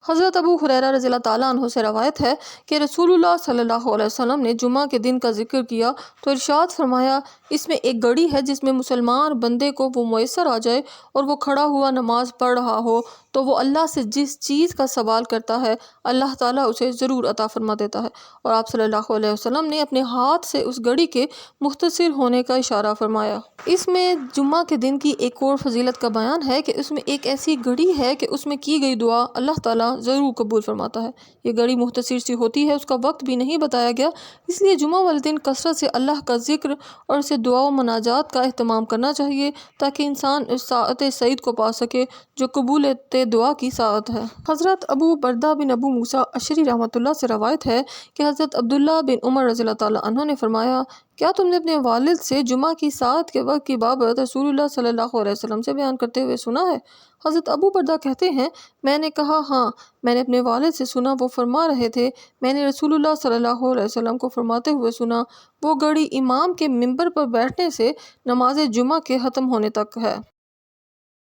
حضرت ابو ہریرہ رضی اللہ تعالیٰ عنہ سے روایت ہے کہ رسول اللہ صلی اللہ علیہ وسلم نے جمعہ کے دن کا ذکر کیا تو ارشاد فرمایا، اس میں ایک گھڑی ہے جس میں مسلمان بندے کو وہ میسر آ جائے اور وہ کھڑا ہوا نماز پڑھ رہا ہو تو وہ اللہ سے جس چیز کا سوال کرتا ہے اللہ تعالیٰ اسے ضرور عطا فرما دیتا ہے۔ اور آپ صلی اللہ علیہ وسلم نے اپنے ہاتھ سے اس گھڑی کے مختصر ہونے کا اشارہ فرمایا۔ اس میں جمعہ کے دن کی ایک اور فضیلت کا بیان ہے کہ اس میں ایک ایسی گھڑی ہے کہ اس میں کی گئی دعا اللہ تعالیٰ ضرور قبول فرماتا ہے۔ یہ گھڑی مختصر سی ہوتی ہے، اس کا وقت بھی نہیں بتایا گیا، اس لیے جمعہ والے دن کثرت سے اللہ کا ذکر اور اسے دعا و مناجات کا اہتمام کرنا چاہیے تاکہ انسان اس ساعت سعید کو پا سکے جو قبولیت دعا کی ساعت ہے۔ حضرت ابو بردہ بن ابو موسیٰ اشعری رحمۃ اللہ سے روایت ہے کہ حضرت عبداللہ بن عمر رضی اللہ تعالیٰ عنہ نے فرمایا، کیا تم نے اپنے والد سے جمعہ کی ساعت کے وقت کی بابت رسول اللہ صلی اللہ علیہ وسلم سے بیان کرتے ہوئے سنا ہے؟ حضرت ابو بردہ کہتے ہیں، میں نے کہا ہاں، میں نے اپنے والد سے سنا، وہ فرما رہے تھے، میں نے رسول اللہ صلی اللہ علیہ وسلم کو فرماتے ہوئے سنا، وہ گھڑی امام کے منبر پر بیٹھنے سے نماز جمعہ کے ختم ہونے تک ہے۔